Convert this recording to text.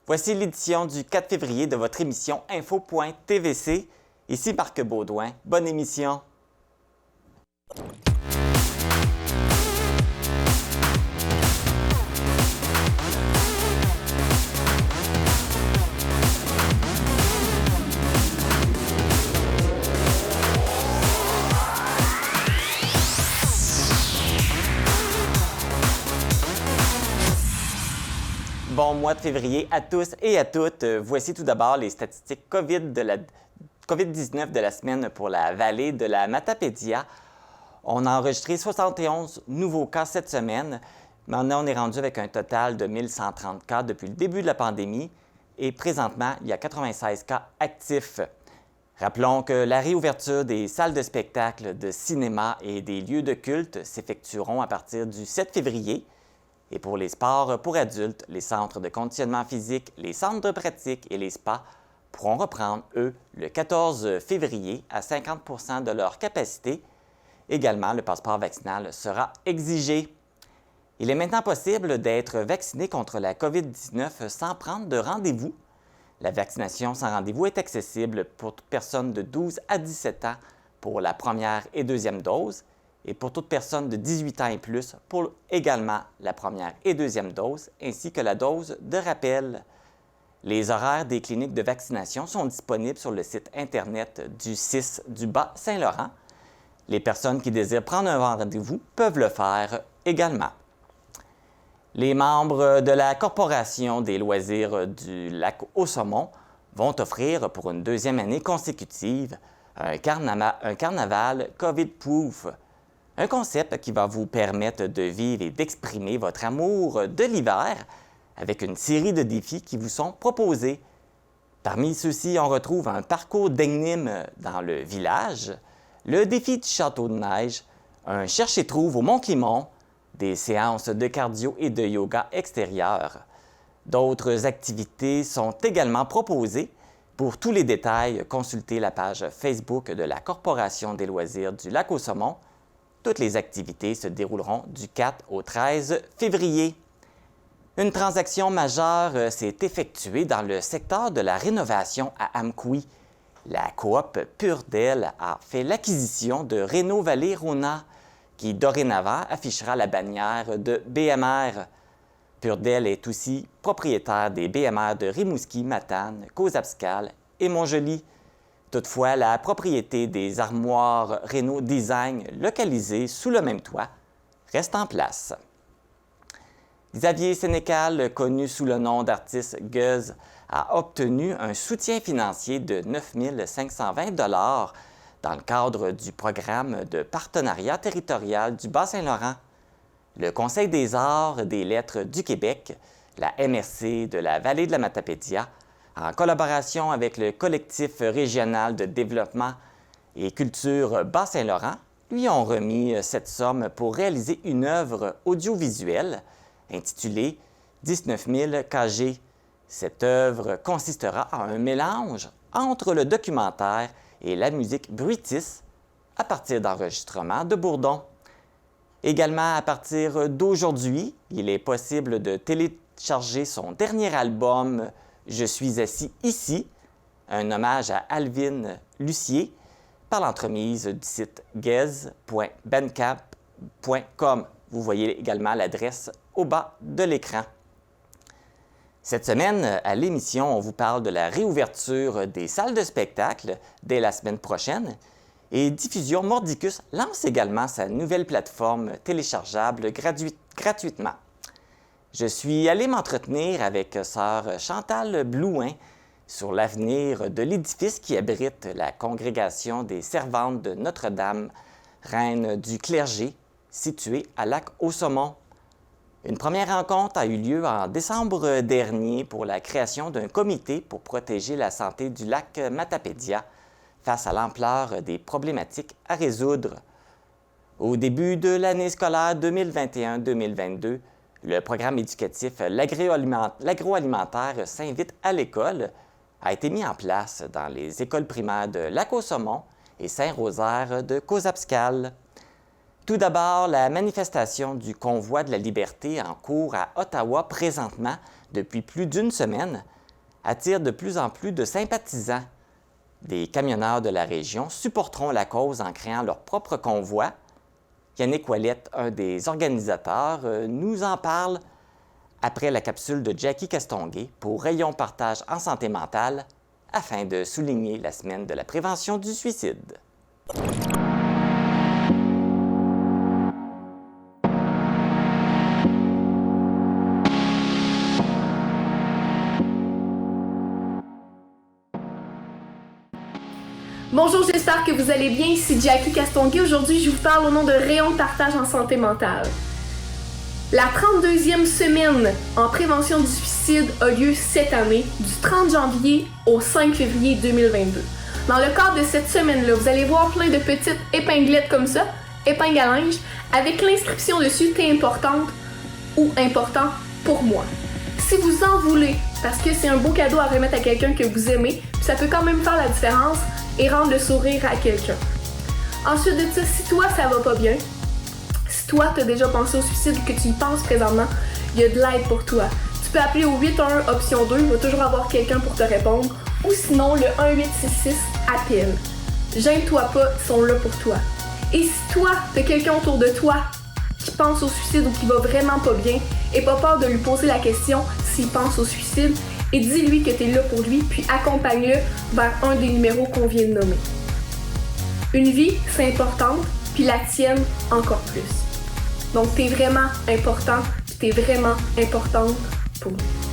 Voici l'édition du 4 février de votre émission Info.tvc. Ici Marc Baudouin. Bonne émission! Bon mois de février à tous et à toutes. Voici tout d'abord les statistiques COVID-19 de la semaine pour la vallée de la Matapédia. On a enregistré 71 nouveaux cas cette semaine. Maintenant, on est rendu avec un total de 1130 cas depuis le début de la pandémie et présentement, il y a 96 cas actifs. Rappelons que la réouverture des salles de spectacle, de cinéma et des lieux de culte s'effectueront à partir du 7 février. Et pour les sports pour adultes, les centres de conditionnement physique, les centres de pratique et les spas pourront reprendre, eux, le 14 février à 50 de leur capacité. Également, le passeport vaccinal sera exigé. Il est maintenant possible d'être vacciné contre la COVID-19 sans prendre de rendez-vous. La vaccination sans rendez-vous est accessible pour toute personne de 12 à 17 ans pour la première et deuxième dose, et pour toute personne de 18 ans et plus pour également la première et deuxième dose, ainsi que la dose de rappel. Les horaires des cliniques de vaccination sont disponibles sur le site Internet du CIS du Bas-Saint-Laurent. Les personnes qui désirent prendre un rendez-vous peuvent le faire également. Les membres de la Corporation des loisirs du Lac-aux-Saumons vont offrir pour une deuxième année consécutive un carnaval COVID-proof. Un concept qui va vous permettre de vivre et d'exprimer votre amour de l'hiver avec une série de défis qui vous sont proposés. Parmi ceux-ci, on retrouve un parcours d'énigmes dans le village, le défi du château de neige, un cherche-et-trouve au Mont-Climon, des séances de cardio et de yoga extérieur. D'autres activités sont également proposées. Pour tous les détails, consultez la page Facebook de la Corporation des loisirs du Lac-aux-Saumons. Toutes les activités se dérouleront du 4 au 13 février. Une transaction majeure s'est effectuée dans le secteur de la rénovation à Amqui. La coop Purdel a fait l'acquisition de Réno Vallée Rona, qui dorénavant affichera la bannière de BMR. Purdel est aussi propriétaire des BMR de Rimouski, Matane, Cozapscal et Montjoly. Toutefois, la propriété des armoires Réno Design localisées sous le même toit reste en place. Xavier Sénécal, connu sous le nom d'artiste Guz, a obtenu un soutien financier de 9 520 $ dans le cadre du programme de partenariat territorial du Bas-Saint-Laurent. Le Conseil des arts des lettres du Québec, la MRC de la vallée de la Matapédia, en collaboration avec le collectif régional de développement et culture Bas-Saint-Laurent, lui ont remis cette somme pour réaliser une œuvre audiovisuelle intitulée 19 000 kg. Cette œuvre consistera en un mélange entre le documentaire et la musique bruitis à partir d'enregistrements de Bourdon. Également, à partir d'aujourd'hui, il est possible de télécharger son dernier album « Je suis assis ici », un hommage à Alvin Lucier, par l'entremise du site gez.bandcamp.com. Vous voyez également l'adresse au bas de l'écran. Cette semaine, à l'émission, on vous parle de la réouverture des salles de spectacle dès la semaine prochaine et Diffusion Mordicus lance également sa nouvelle plateforme téléchargeable gratuitement. Je suis allé m'entretenir avec sœur Chantal Blouin sur l'avenir de l'édifice qui abrite la congrégation des servantes de Notre-Dame, reine du clergé, située à Lac-aux-Saumons. Une première rencontre a eu lieu en décembre dernier pour la création d'un comité pour protéger la santé du lac Matapédia face à l'ampleur des problématiques à résoudre. Au début de l'année scolaire 2021-2022, le programme éducatif L'agroalimentaire s'invite à l'école a été mis en place dans les écoles primaires de Lac-aux-Saumons et Saint-Rosaire de Cozapscal. Tout d'abord, la manifestation du Convoi de la liberté en cours à Ottawa présentement depuis plus d'une semaine attire de plus en plus de sympathisants. Des camionneurs de la région supporteront la cause en créant leur propre convoi. Yannick Ouellette, un des organisateurs, nous en parle après la capsule de Jackie Castonguay pour Rayon Partage en santé mentale afin de souligner la semaine de la prévention du suicide. Bonjour, j'espère que vous allez bien. Ici Jackie Castonguay. Aujourd'hui, je vous parle au nom de Rayon Partage en santé mentale. La 32e semaine en prévention du suicide a lieu cette année, du 30 janvier au 5 février 2022. Dans le cadre de cette semaine-là, vous allez voir plein de petites épinglettes comme ça, épingles à linge, avec l'inscription dessus « T'es importante » ou « important pour moi ». Si vous en voulez, parce que c'est un beau cadeau à remettre à quelqu'un que vous aimez, puis ça peut quand même faire la différence et rendre le sourire à quelqu'un. Ensuite de ça, si toi ça va pas bien, si toi t'as déjà pensé au suicide ou que tu y penses présentement, il y a de l'aide pour toi. Tu peux appeler au 811 option 2, il va toujours avoir quelqu'un pour te répondre, ou sinon le 1866 appelle. Gêne-toi pas, ils sont là pour toi. Et si toi, t'as quelqu'un autour de toi qui pense au suicide ou qui va vraiment pas bien, aie pas peur de lui poser la question s'il pense au suicide et dis-lui que t'es là pour lui, puis accompagne-le vers un des numéros qu'on vient de nommer. Une vie, c'est important, puis la tienne encore plus. Donc t'es vraiment important, puis t'es vraiment importante pour nous.